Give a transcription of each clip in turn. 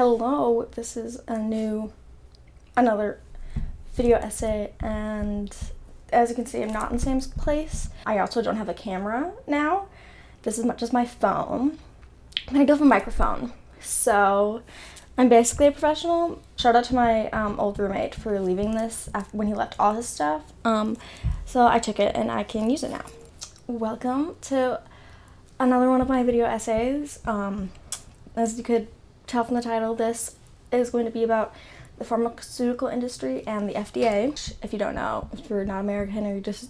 Hello, this is another video essay, and as you can see, I'm not in the same place. I also don't have a camera now. This is just my phone. I'm gonna go for a microphone. So I'm basically a professional. Shout out to my old roommate for leaving this when he left all his stuff. So I took it and I can use it now. Welcome to another one of my video essays. As you could tell from the title, this is going to be about the pharmaceutical industry and the FDA. If you don't know, if you're not American or you just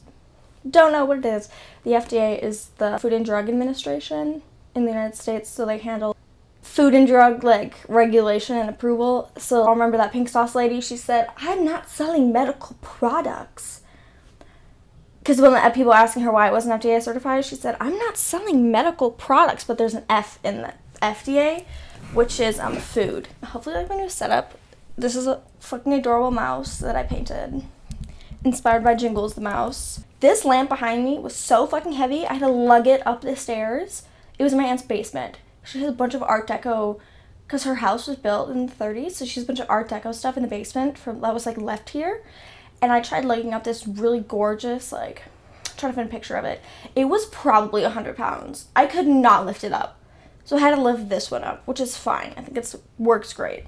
don't know what it is, the FDA is the Food and Drug Administration in the United States, so they handle food and drug regulation and approval. So I remember that pink sauce lady, she said, "I'm not selling medical products." Because when people asking her why it wasn't FDA certified, she said, "I'm not selling medical products," but there's an F in the FDA, which is food. Hopefully like my new setup. This is a fucking adorable mouse that I painted, inspired by Jingles the mouse. This lamp behind me was so fucking heavy, I had to lug it up the stairs. It was in my aunt's basement. She has a bunch of Art Deco, because her house was built in the 30s, so she has a bunch of Art Deco stuff in the basement that was left here. And I tried lugging up this really gorgeous, trying to find a picture of it. It was probably 100 pounds. I could not lift it up. So I had to lift this one up, which is fine. I think it works great.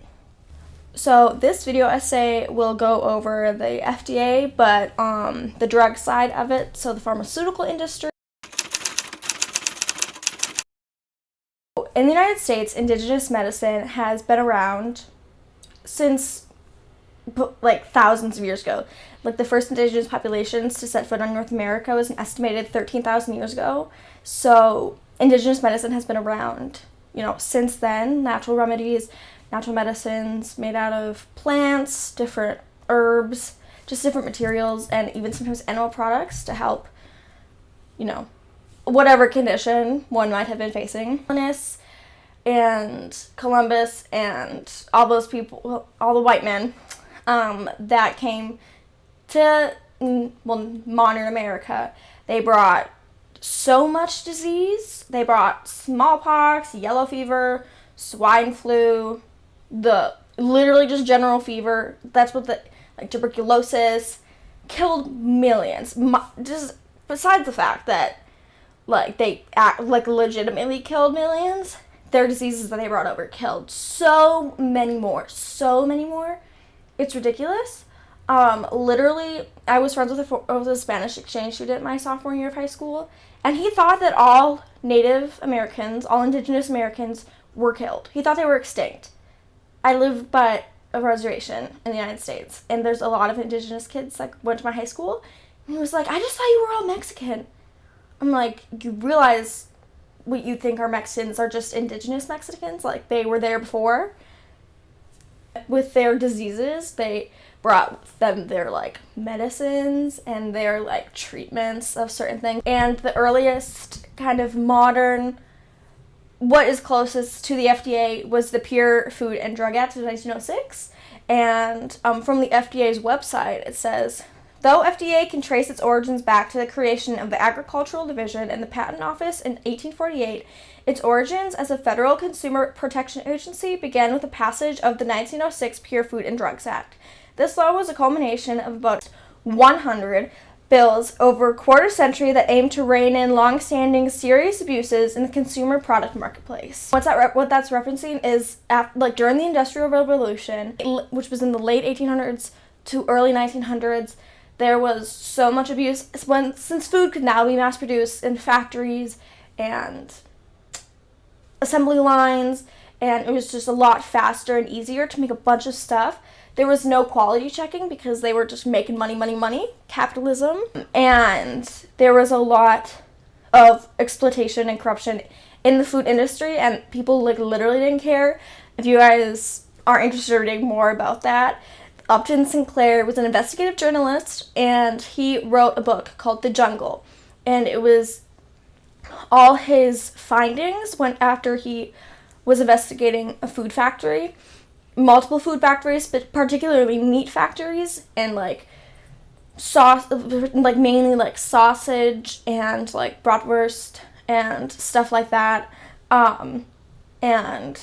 So this video essay will go over the FDA, but the drug side of it, so the pharmaceutical industry. In the United States, indigenous medicine has been around since thousands of years ago. The first indigenous populations to set foot on North America was an estimated 13,000 years ago. So indigenous medicine has been around, since then. Natural remedies, natural medicines made out of plants, different herbs, just different materials, and even sometimes animal products to help, whatever condition one might have been facing. And Columbus and all those people, all the white men that came to, modern America, they brought so much disease. They brought smallpox, yellow fever, swine flu, literally just general fever. That's what tuberculosis, killed millions. Just besides the fact that they legitimately killed millions, their diseases that they brought over killed so many more. It's ridiculous. Literally, I was friends with a Spanish exchange student my sophomore year of high school, and he thought that all Native Americans, all indigenous Americans were killed. He thought they were extinct. I live by a reservation in the United States, and there's a lot of indigenous kids went to my high school, and he was like, "I just thought you were all Mexican." I'm like, you realize what you think are Mexicans are just indigenous Mexicans? They were there before. With their diseases, they brought with them their medicines and their treatments of certain things. And the earliest kind of modern, what is closest to the FDA, was the Pure Food and Drug Act of 1906. And from the FDA's website, it says, though FDA can trace its origins back to the creation of the Agricultural Division and the Patent Office in 1848, its origins as a federal consumer protection agency began with the passage of the 1906 Pure Food and Drugs Act. This law was a culmination of about 100 bills over a quarter century that aimed to rein in long-standing serious abuses in the consumer product marketplace. What that's referencing is during the Industrial Revolution, which was in the late 1800s to early 1900s, there was so much abuse since food could now be mass-produced in factories and assembly lines, and it was just a lot faster and easier to make a bunch of stuff. There was no quality checking because they were just making money, capitalism, and there was a lot of exploitation and corruption in the food industry, and people literally didn't care. If you guys are interested in reading more about that, Upton Sinclair was an investigative journalist, and he wrote a book called The Jungle, and it was all his findings after he was investigating a food factory, multiple food factories, but particularly meat factories, and sauce, mainly sausage and bratwurst and stuff like that. And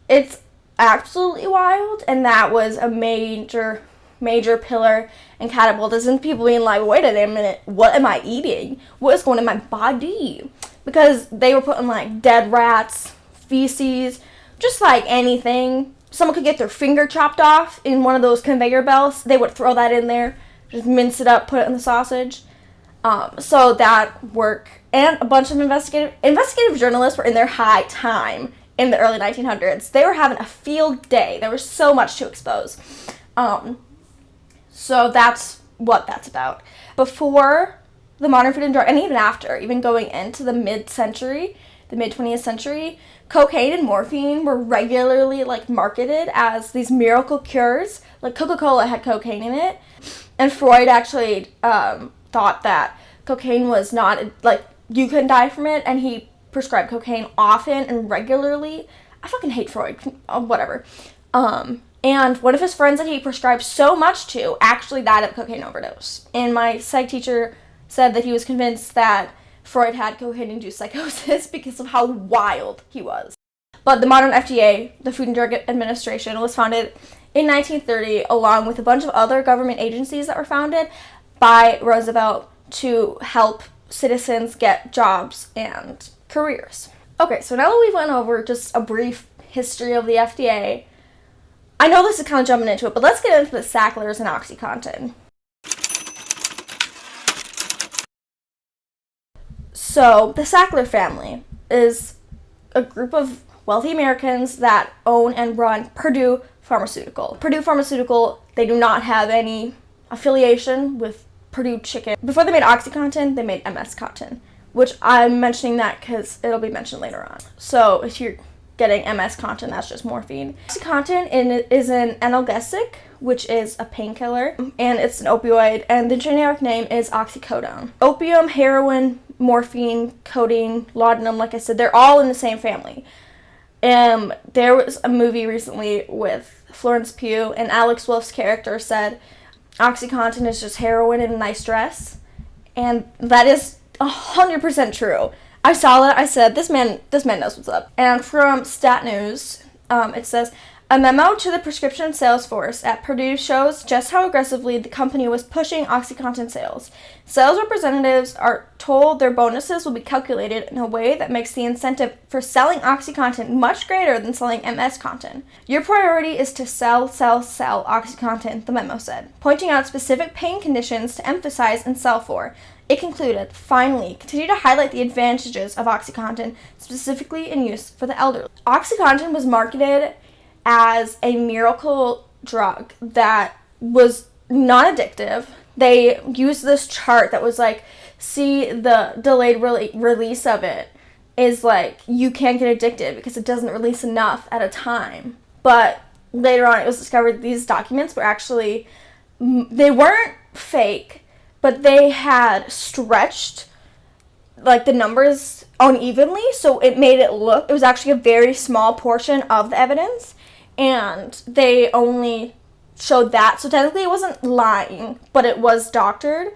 it's absolutely wild, and that was a major pillar and catapult in people being like, wait a minute, what am I eating? What is going in my body? Because they were putting like dead rats, feces, just like anything. Someone could get their finger chopped off in one of those conveyor belts. They would throw that in there, just mince it up, put it in the sausage. So that work, and a bunch of investigative journalists were in their high time in the early 1900s. They were having a field day. There was so much to expose. So that's what that's about. Before the modern food and drug, and even after, even going into the mid-20th century, cocaine and morphine were regularly like marketed as these miracle cures. Like Coca-Cola had cocaine in it, and Freud actually thought that cocaine was not, like, you couldn't die from it, and he prescribed cocaine often and regularly. I fucking hate Freud. Whatever. And one of his friends that he prescribed so much to actually died of a cocaine overdose. And my psych teacher said that he was convinced that Freud had cocaine-induced psychosis because of how wild he was. But the modern FDA, the Food and Drug Administration, was founded in 1930, along with a bunch of other government agencies that were founded by Roosevelt to help citizens get jobs and careers. Okay, so now that we've went over just a brief history of the FDA, I know this is kind of jumping into it, but let's get into the Sacklers and OxyContin. So, the Sackler family is a group of wealthy Americans that own and run Purdue Pharmaceutical. Purdue Pharmaceutical, they do not have any affiliation with Purdue Chicken. Before they made OxyContin, they made MS Contin, which I'm mentioning that because it'll be mentioned later on. So, if you're getting MS Contin, that's just morphine. OxyContin is an analgesic, which is a painkiller, and it's an opioid, and the generic name is oxycodone. Opium, heroin, morphine, codeine, laudanum, like I said, they're all in the same family. There was a movie recently with Florence Pugh, and Alex Wolff's character said OxyContin is just heroin in a nice dress, and that is 100% true. I saw that. I said, this man knows what's up. And from Stat News, it says, a memo to the prescription sales force at Purdue shows just how aggressively the company was pushing OxyContin sales. Sales representatives are told their bonuses will be calculated in a way that makes the incentive for selling OxyContin much greater than selling MS Contin. Your priority is to sell OxyContin, the memo said, pointing out specific pain conditions to emphasize and sell for. It concluded, finally, continue to highlight the advantages of OxyContin, specifically in use for the elderly. OxyContin was marketed as a miracle drug that was non-addictive. They used this chart that was like, see, the delayed release of it is like, you can't get addicted because it doesn't release enough at a time. But later on, it was discovered these documents were actually, they weren't fake, but they had stretched like the numbers unevenly, so it made it look, it was actually a very small portion of the evidence, and they only showed that. So technically it wasn't lying, but it was doctored,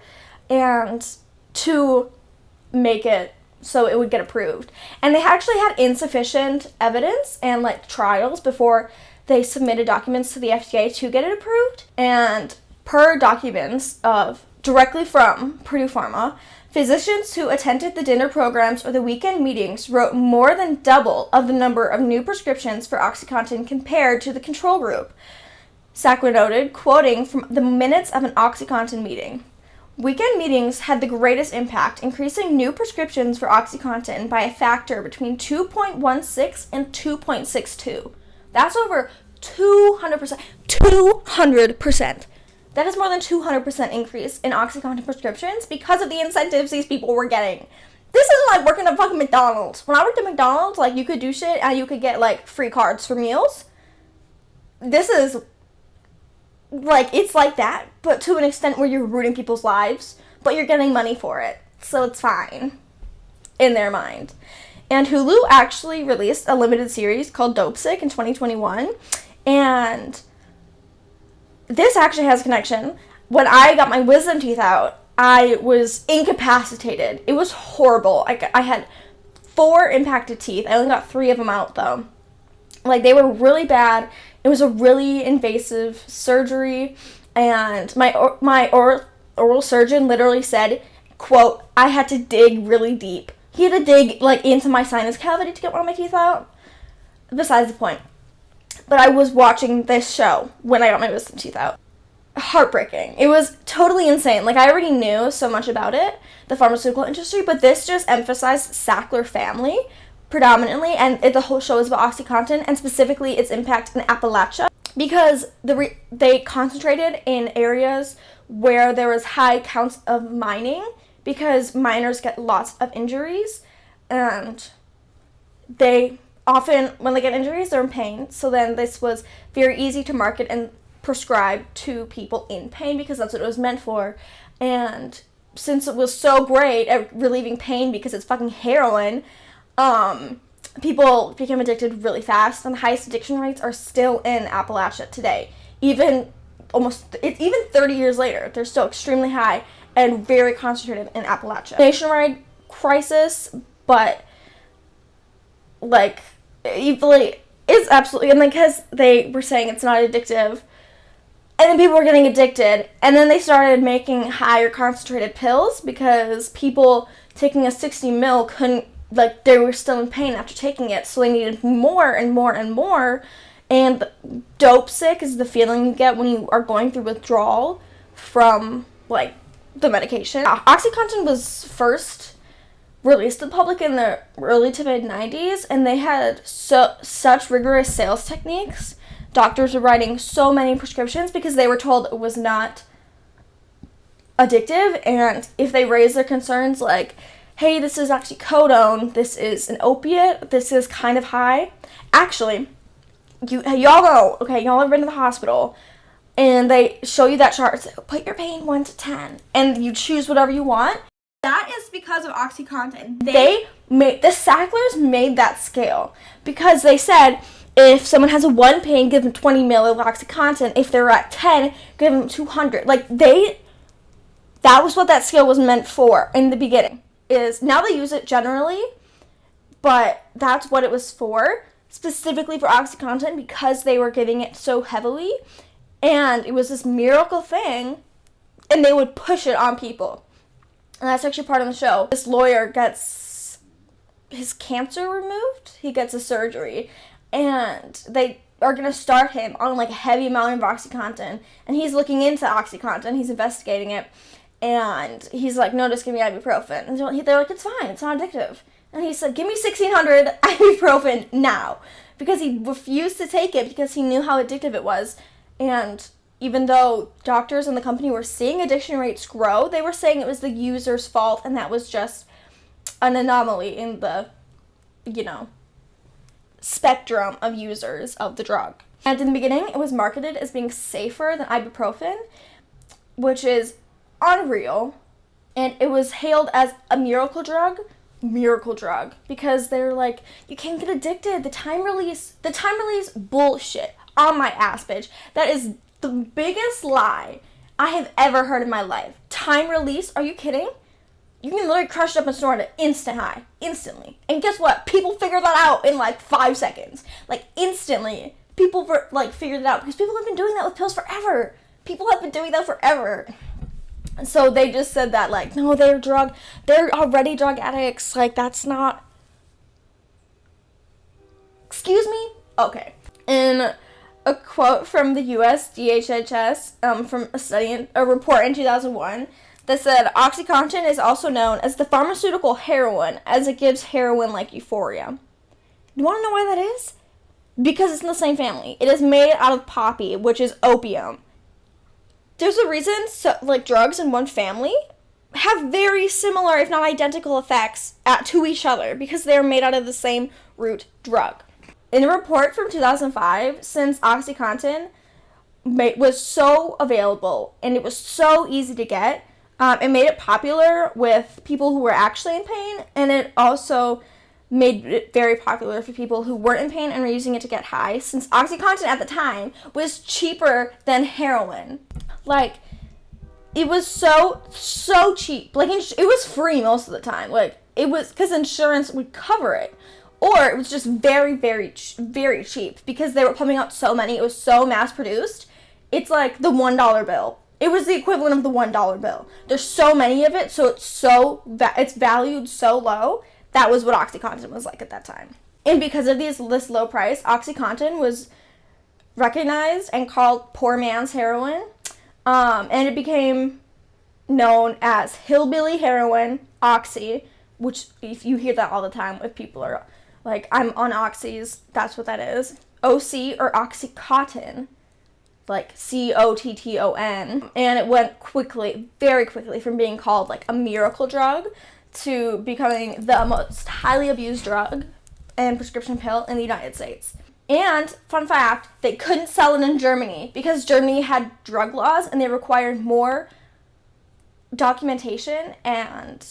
and to make it so it would get approved. And they actually had insufficient evidence and like trials before they submitted documents to the FDA to get it approved. And per documents of directly from Purdue Pharma, physicians who attended the dinner programs or the weekend meetings wrote more than double of the number of new prescriptions for OxyContin compared to the control group. Sackler noted, quoting from the minutes of an OxyContin meeting, weekend meetings had the greatest impact, increasing new prescriptions for OxyContin by a factor between 2.16 and 2.62. That's over 200%. 200%. That is more than 200% increase in OxyContin prescriptions because of the incentives these people were getting. This isn't like working at fucking McDonald's. When I worked at McDonald's, like, you could do shit and you could get, like, free cards for meals. This is, like, it's like that, but to an extent where you're ruining people's lives, but you're getting money for it. So it's fine, in their mind. And Hulu actually released a limited series called Dope Sick in 2021, and this actually has a connection. When I got my wisdom teeth out, I was incapacitated. It was horrible. I had 4 impacted teeth. I only got 3 of them out, though. Like, they were really bad. It was a really invasive surgery, and my oral surgeon literally said, quote, I had to dig really deep. He had to dig, like, into my sinus cavity to get one of my teeth out. Besides the point. But I was watching this show when I got my wisdom teeth out. Heartbreaking. It was totally insane. Like, I already knew so much about it, the pharmaceutical industry, but this just emphasized Sackler family predominantly, and the whole show is about OxyContin, and specifically its impact in Appalachia, because they concentrated in areas where there was high counts of mining, because miners get lots of injuries, and they often, when they get injuries, they're in pain, so then this was very easy to market and prescribe to people in pain, because that's what it was meant for. And since it was so great at relieving pain because it's fucking heroin, people became addicted really fast, and the highest addiction rates are still in Appalachia today. Even 30 years later, they're still extremely high and very concentrated in Appalachia. Nationwide crisis, but like, it's absolutely, and because they were saying it's not addictive, and then people were getting addicted, and then they started making higher concentrated pills, because people taking a 60 mil couldn't, like, they were still in pain after taking it, so they needed more and more and more. And dope sick is the feeling you get when you are going through withdrawal from, like, the medication. OxyContin was first released to the public in the early to mid 90s, and they had such rigorous sales techniques. Doctors were writing so many prescriptions because they were told it was not addictive, and if they raised their concerns, like, hey, this is oxycodone, this is an opiate, this is kind of high. Actually, y'all know, okay, y'all have been to the hospital, and they show you that chart. It's like, put your pain 1 to 10, and you choose whatever you want. That is because of OxyContin. The Sacklers made that scale, because they said, if someone has a 1 pain, give them 20 mil of OxyContin. If they're at 10, give them 200. Like, that was what that scale was meant for in the beginning. Now they use it generally, but that's what it was for, specifically for OxyContin, because they were giving it so heavily, and it was this miracle thing, and they would push it on people. And that's actually part of the show. This lawyer gets his cancer removed. He gets a surgery, and they are going to start him on, like, a heavy amount of OxyContin, and he's looking into OxyContin. He's investigating it. And he's like, no, just give me ibuprofen. And they're like, it's fine, it's not addictive. And he said, give me 1,600 ibuprofen now. Because he refused to take it because he knew how addictive it was. And even though doctors and the company were seeing addiction rates grow, they were saying it was the user's fault, and that was just an anomaly in the, spectrum of users of the drug. And in the beginning, it was marketed as being safer than ibuprofen, which is unreal, and it was hailed as a miracle drug, because they're like, you can't get addicted. The time release bullshit on my ass, bitch. That is the biggest lie I have ever heard in my life. Time release? Are you kidding? You can literally crush it up and snort it instantly. And guess what? People figured that out in like 5 seconds. Like, instantly. People figured it out, because people have been doing that with pills forever. So they just said that, like, no, they're already drug addicts. Like, that's not. Excuse me? Okay. In a quote from the US DHHS, from a report in 2001, that said, OxyContin is also known as the pharmaceutical heroin, as it gives heroin-like euphoria. You want to know why that is? Because it's in the same family. It is made out of poppy, which is opium. There's a reason, drugs in one family have very similar, if not identical, effects to each other, because they're made out of the same root drug. In a report from 2005, since OxyContin was so available and it was so easy to get, it made it popular with people who were actually in pain, and it also made it very popular for people who weren't in pain and were using it to get high, since OxyContin at the time was cheaper than heroin. Like, it was so cheap. Like, it was free most of the time. Like, it was because insurance would cover it. or it was just very, very, very cheap because they were pumping out so many. It was so mass produced. It's like the $1 bill. It was the equivalent of the $1 bill. There's so many of it, so it's valued so low. That was what OxyContin was like at that time. And because of this low price, OxyContin was recognized and called poor man's heroin. And it became known as hillbilly heroin, Oxy, which if you hear that all the time, if people are like, I'm on Oxys, that's what that is. OC or OxyContin, like COTTON. And it went quickly, very quickly, from being called like a miracle drug to becoming the most highly abused drug and prescription pill in the United States. And, fun fact, they couldn't sell it in Germany because Germany had drug laws and they required more documentation and,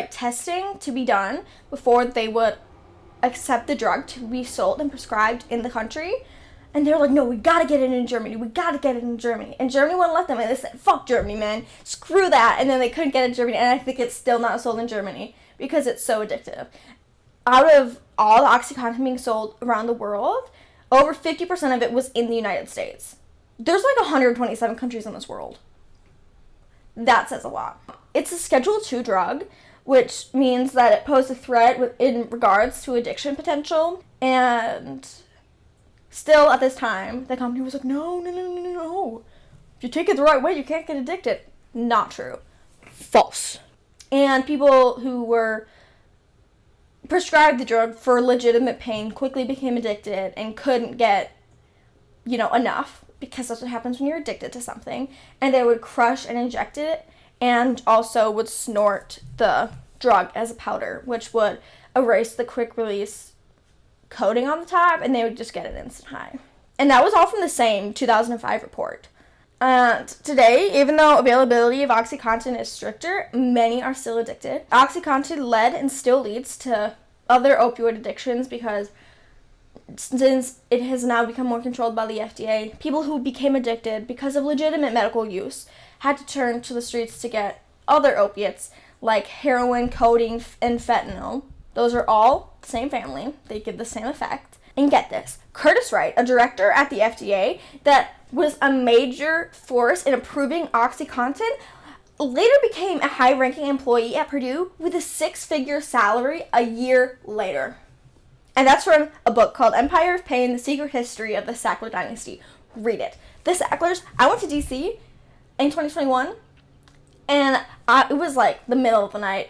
testing to be done before they would accept the drug to be sold and prescribed in the country. And they were like, no, we gotta get it in Germany. We gotta get it in Germany. And Germany wouldn't let them. And they said, fuck Germany, man. Screw that. And then they couldn't get it in Germany. And I think it's still not sold in Germany because it's so addictive. Out of all the OxyContin being sold around the world, over 50% of it was in the United States. There's like 127 countries in this world. That says a lot. It's a Schedule II drug, which means that it poses a threat in regards to addiction potential. And still, at this time, the company was like, no. If you take it the right way, you can't get addicted. Not true. False. And people who were prescribed the drug for legitimate pain quickly became addicted and couldn't get, enough, because that's what happens when you're addicted to something. And they would crush and inject it, and also would snort the drug as a powder, which would erase the quick release coating on the top, and they would just get an instant high. And that was all from the same 2005 report. And today, even though availability of OxyContin is stricter, many are still addicted. OxyContin led and still leads to other opioid addictions because since it has now become more controlled by the FDA, people who became addicted because of legitimate medical use had to turn to the streets to get other opiates like heroin, codeine, and fentanyl. Those are all the same family. They give the same effect. And get this, Curtis Wright, a director at the FDA that was a major force in approving OxyContin, later became a high-ranking employee at Purdue with a 6-figure salary a year later. And that's from a book called Empire of Pain, The Secret History of the Sackler Dynasty. Read it. The Sacklers, I went to D.C. in 2021, and it was like the middle of the night.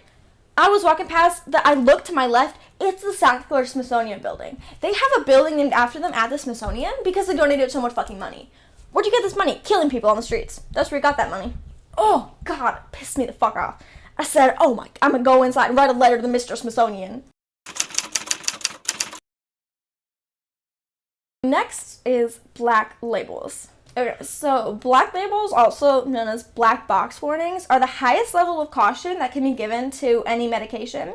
I was walking past, I looked to my left, it's the Sackler Smithsonian building. They have a building named after them at the Smithsonian because they donated so much fucking money. Where'd you get this money? Killing people on the streets. That's where you got that money. Oh, God, it pissed me the fuck off. I said, I'm gonna go inside and write a letter to the Mr. Smithsonian. Next is black labels. Okay, so black labels, also known as black box warnings, are the highest level of caution that can be given to any medication.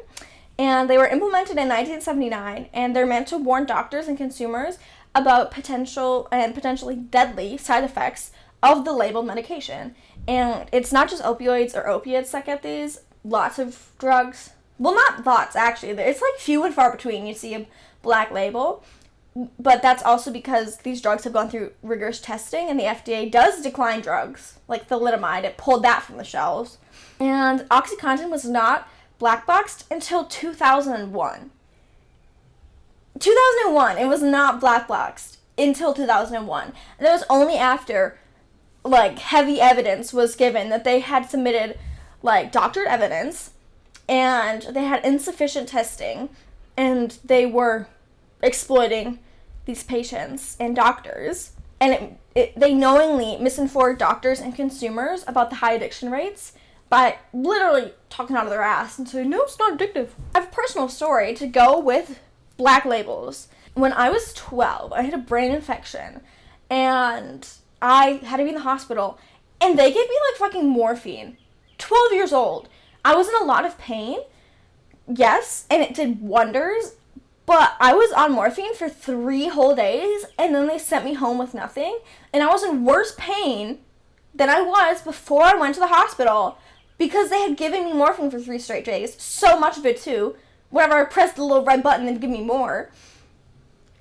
And they were implemented in 1979, and they're meant to warn doctors and consumers about potential and potentially deadly side effects of the labeled medication. And it's not just opioids or opiates that get these. Lots of drugs. Well, not lots, actually. It's like few and far between you see a black label. But that's also because these drugs have gone through rigorous testing, and the FDA does decline drugs, like thalidomide. It pulled that from the shelves. And OxyContin was not black boxed until 2001. 2001, it was not black boxed until 2001. And it was only after, heavy evidence was given that they had submitted, doctored evidence, and they had insufficient testing, and they were exploiting these patients and doctors, and they knowingly misinformed doctors and consumers about the high addiction rates by literally talking out of their ass and saying, no, it's not addictive. I have a personal story to go with black labels. When I was 12, I had a brain infection, and I had to be in the hospital, and they gave me, fucking morphine. 12 years old. I was in a lot of pain, yes, and it did wonders, but I was on morphine for 3 whole days, and then they sent me home with nothing, and I was in worse pain than I was before I went to the hospital because they had given me morphine for 3 straight days, so much of it too, whenever I pressed the little red button, they'd give me more.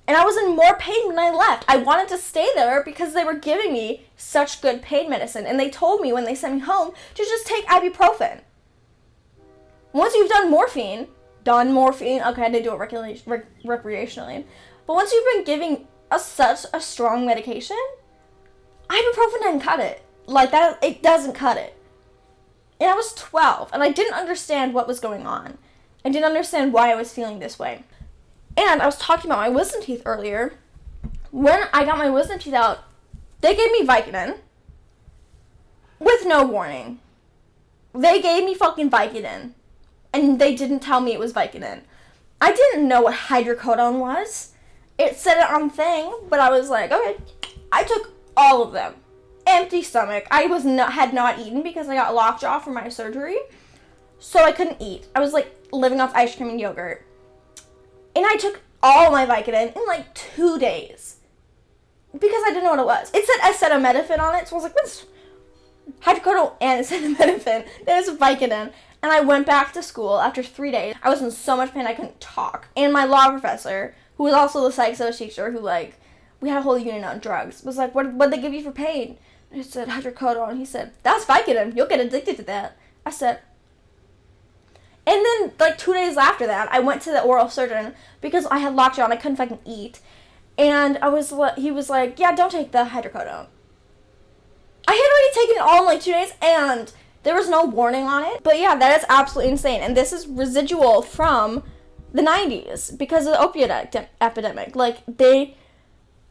And I was in more pain when I left. I wanted to stay there because they were giving me such good pain medicine. And they told me when they sent me home to just take ibuprofen. Once you've done morphine, okay, I did do it recreationally. But once you've been giving such a strong medication, ibuprofen doesn't cut it. Like that, it doesn't cut it. And I was 12, and I didn't understand what was going on. I didn't understand why I was feeling this way. And I was talking about my wisdom teeth earlier. When I got my wisdom teeth out, they gave me Vicodin with no warning. They gave me fucking Vicodin, and they didn't tell me it was Vicodin. I didn't know what hydrocodone was. It said it on thing, but I was like, okay. I took all of them. Empty stomach. I had not eaten because I got lockjaw from my surgery, so I couldn't eat. I was like living off ice cream and yogurt. And I took all my Vicodin in like 2 days because I didn't know what it was. It said acetaminophen on it, so I was like, what's hydrocodone and acetaminophen? There's Vicodin. And I went back to school after 3 days. I was in so much pain I couldn't talk. And my law professor, who was also the psych social teacher, who like, we had a whole unit on drugs, was like, what'd they give you for pain? And I said, hydrocodone. He said, that's Vicodin. You'll get addicted to that. I said, and then, like, 2 days after that, I went to the oral surgeon because I had lockjaw and I couldn't fucking eat. And he was like, yeah, don't take the hydrocodone. I had already taken it all in, like, 2 days, and there was no warning on it. But, yeah, that is absolutely insane. And this is residual from the 90s because of the opioid epidemic. Like, they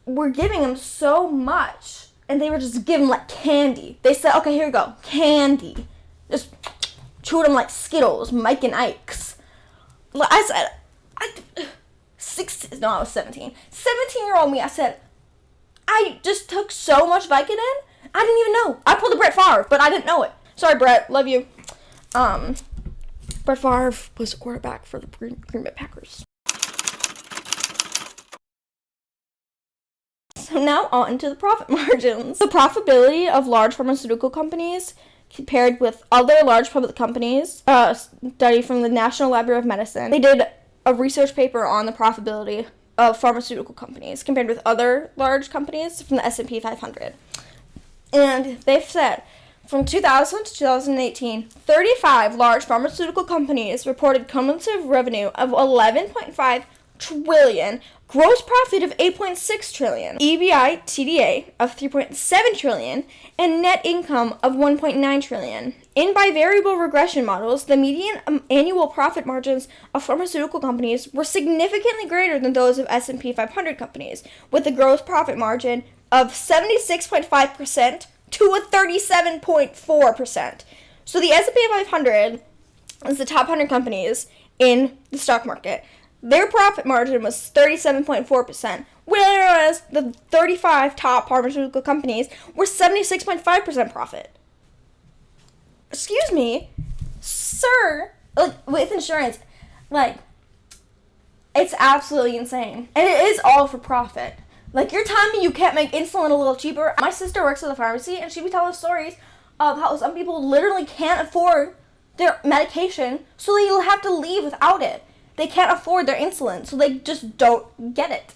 were giving them so much, and they were just giving, like, candy. They said, okay, here you go, candy. Just chewed them like Skittles, Mike and Ike's. I said, I was 17. 17-year-old me, I said, I just took so much Vicodin, I didn't even know. I pulled a Brett Favre, but I didn't know it. Sorry, Brett, love you. Brett Favre was a quarterback for the Green Bay Packers. So now on to the profit margins. The profitability of large pharmaceutical companies compared with other large public companies, study from the National Library of Medicine. They did a research paper on the profitability of pharmaceutical companies compared with other large companies from the S&P 500. And they've said from 2000 to 2018, 35 large pharmaceutical companies reported cumulative revenue of $11.5 trillion, gross profit of $8.6 trillion, EBITDA of $3.7 trillion, and net income of $1.9 trillion. In bivariable regression models, the median annual profit margins of pharmaceutical companies were significantly greater than those of S&P 500 companies, with a gross profit margin of 76.5% to a 37.4%. So the S&P 500 is the top 100 companies in the stock market. Their profit margin was 37.4%, whereas the 35 top pharmaceutical companies were 76.5% profit. Excuse me, sir, like, with insurance, like, it's absolutely insane. And it is all for profit. Like, you're telling me you can't make insulin a little cheaper? My sister works at the pharmacy, and she'd be telling stories of how some people literally can't afford their medication, so they'll have to leave without it. They can't afford their insulin, so they just don't get it.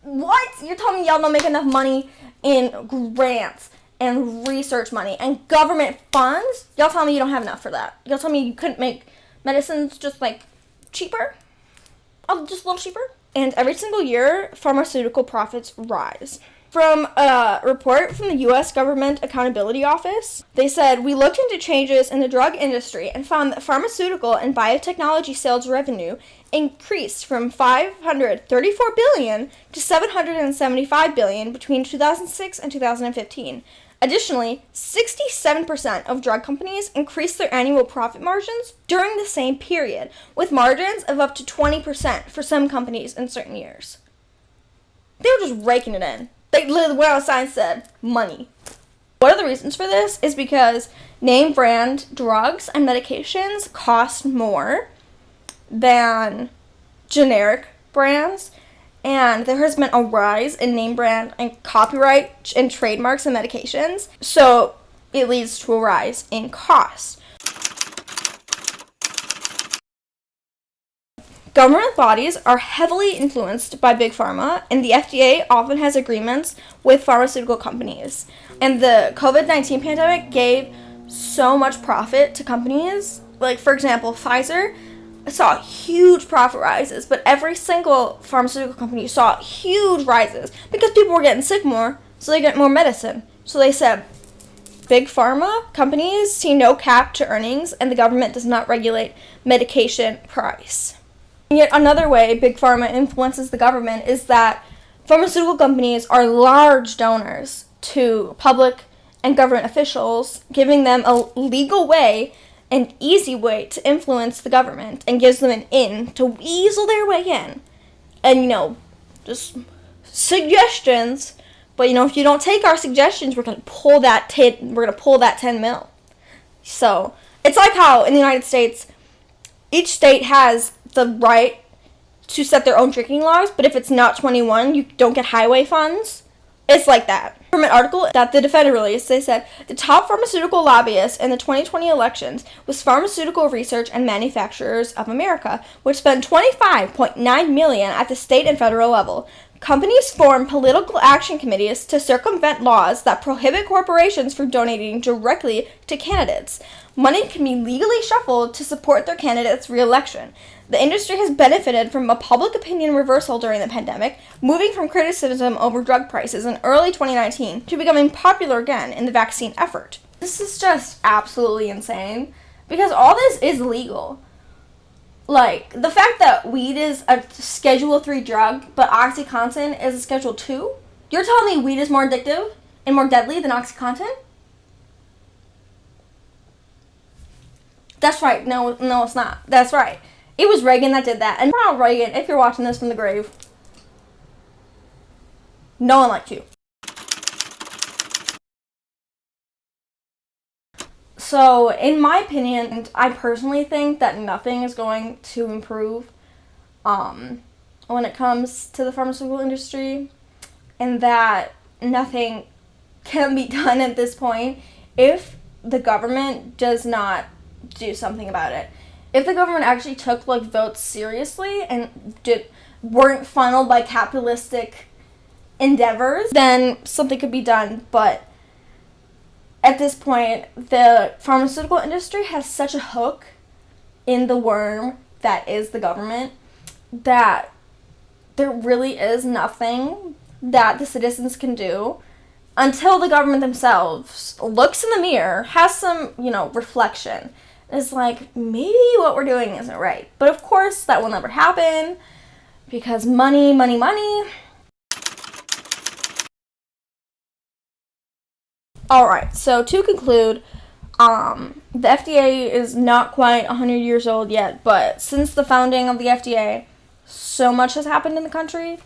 What? You're telling me y'all don't make enough money in grants and research money and government funds? Y'all tell me you don't have enough for that. Y'all tell me you couldn't make medicines just, like, cheaper? Oh, just a little cheaper? And every single year, pharmaceutical profits rise. From a report from the U.S. Government Accountability Office, they said, we looked into changes in the drug industry and found that pharmaceutical and biotechnology sales revenue increased from $534 billion to $775 billion between 2006 and 2015. Additionally, 67% of drug companies increased their annual profit margins during the same period, with margins of up to 20% for some companies in certain years. They were just raking it in. They literally went outside and said, money. One of the reasons for this is because name brand drugs and medications cost more than generic brands, and there has been a rise in name brand and copyright and trademarks and medications, so it leads to a rise in cost. Government bodies are heavily influenced by Big Pharma, and the FDA often has agreements with pharmaceutical companies. And the COVID-19 pandemic gave so much profit to companies. Like, for example, Pfizer saw huge profit rises, but every single pharmaceutical company saw huge rises because people were getting sick more, so they get more medicine. So they said, Big Pharma companies see no cap to earnings, and the government does not regulate medication price. And yet another way Big Pharma influences the government is that pharmaceutical companies are large donors to public and government officials, giving them a legal way, an easy way to influence the government, and gives them an in to weasel their way in. And, just suggestions, but, if you don't take our suggestions, we're going to pull that 10 mil. So, it's like how in the United States, each state has the right to set their own drinking laws, but if it's not 21, you don't get highway funds. It's like that. From an article that the Defender released, they said the top pharmaceutical lobbyist in the 2020 elections was Pharmaceutical Research and Manufacturers of America, which spent $25.9 million at the state and federal level. Companies form political action committees to circumvent laws that prohibit corporations from donating directly to candidates. Money can be legally shuffled to support their candidates' re-election. The industry has benefited from a public opinion reversal during the pandemic, moving from criticism over drug prices in early 2019 to becoming popular again in the vaccine effort. This is just absolutely insane, because all this is legal. Like, the fact that weed is a Schedule 3 drug, but OxyContin is a Schedule 2? You're telling me weed is more addictive and more deadly than OxyContin? That's right. No, it's not. That's right. It was Reagan that did that. And Ronald Reagan, if you're watching this from the grave, no one liked you. So, in my opinion, I personally think that nothing is going to improve when it comes to the pharmaceutical industry, and that nothing can be done at this point if the government does not do something about it. If the government actually took votes seriously and weren't funneled by capitalistic endeavors, then something could be done. But at this point, the pharmaceutical industry has such a hook in the worm that is the government that there really is nothing that the citizens can do until the government themselves looks in the mirror, has some, reflection. It's like, maybe what we're doing isn't right. But of course, that will never happen because money, money, money. Alright, so to conclude, the FDA is not quite 100 years old yet, but since the founding of the FDA, so much has happened in the country,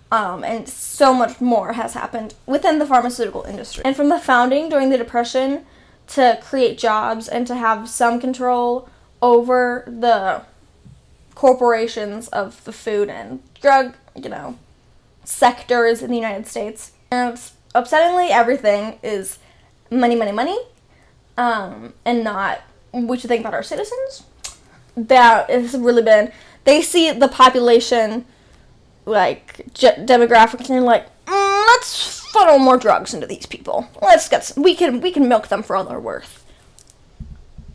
and so much more has happened within the pharmaceutical industry. And from the founding during the Depression to create jobs and to have some control over the corporations of the food and drug, sectors in the United States. And upsettingly, everything is money, money, money, and not what you think about our citizens. That has really been, they see the population, demographics, and they're like, let's funnel more drugs into these people. We can milk them for all they're worth.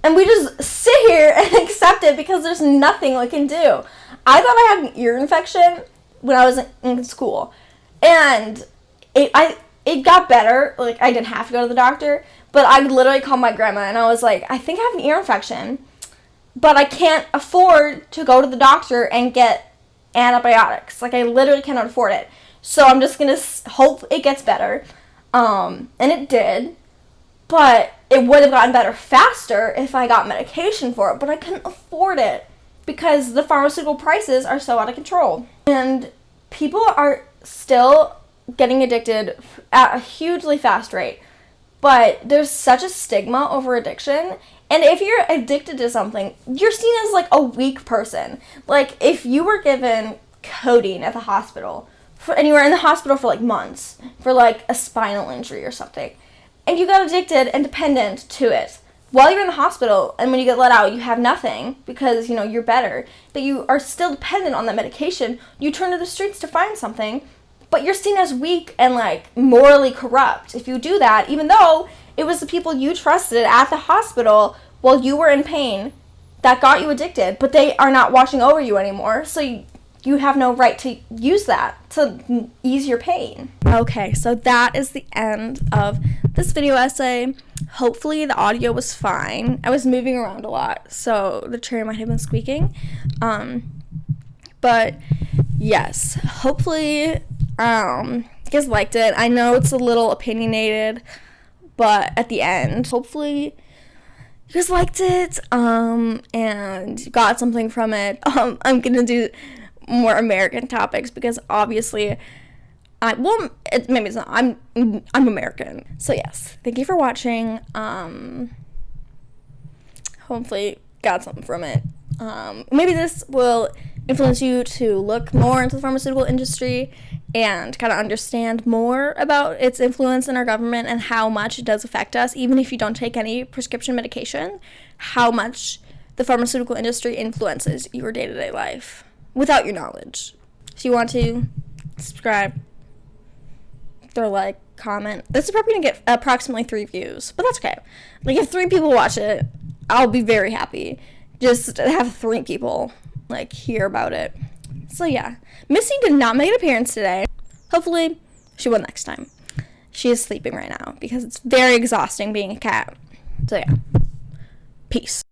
And we just sit here and accept it because there's nothing we can do. I thought I had an ear infection when I was in school, and it got better. I didn't have to go to the doctor, but I literally called my grandma and I was like, I think I have an ear infection, but I can't afford to go to the doctor and get antibiotics. I literally cannot afford it. So I'm just going to hope it gets better. And it did, but it would have gotten better faster if I got medication for it, but I couldn't afford it because the pharmaceutical prices are so out of control. And people are still getting addicted at a hugely fast rate, but there's such a stigma over addiction. And if you're addicted to something, you're seen as a weak person. If you were given codeine at the hospital, and you were in the hospital for months for a spinal injury or something, and you got addicted and dependent to it, while you're in the hospital, and when you get let out, you have nothing because, you know, you're better, but you are still dependent on that medication. You turn to the streets to find something, but you're seen as weak and, like, morally corrupt if you do that, even though it was the people you trusted at the hospital while you were in pain that got you addicted, but they are not watching over you anymore, so you have no right to use that to ease your pain. Okay, so that is the end of this video essay. Hopefully the audio was fine. I was moving around a lot, so the chair might have been squeaking. But yes, hopefully you guys liked it. I know it's a little opinionated, but at the end, hopefully you guys liked it and got something from it. I'm gonna do more American topics because obviously maybe it's not. I'm American. So yes, thank you for watching. Hopefully got something from it. Maybe this will influence you to look more into the pharmaceutical industry and kind of understand more about its influence in our government and how much it does affect us, even if you don't take any prescription medication, how much the pharmaceutical industry influences your day-to-day life without your knowledge. If you want to, subscribe, throw a like, comment. This is probably going to get approximately 3 views, but that's okay. Like, if 3 people watch it, I'll be very happy. Just to have 3 people, like, hear about it. So, yeah. Missy did not make an appearance today. Hopefully, she will next time. She is sleeping right now because it's very exhausting being a cat. So, yeah. Peace.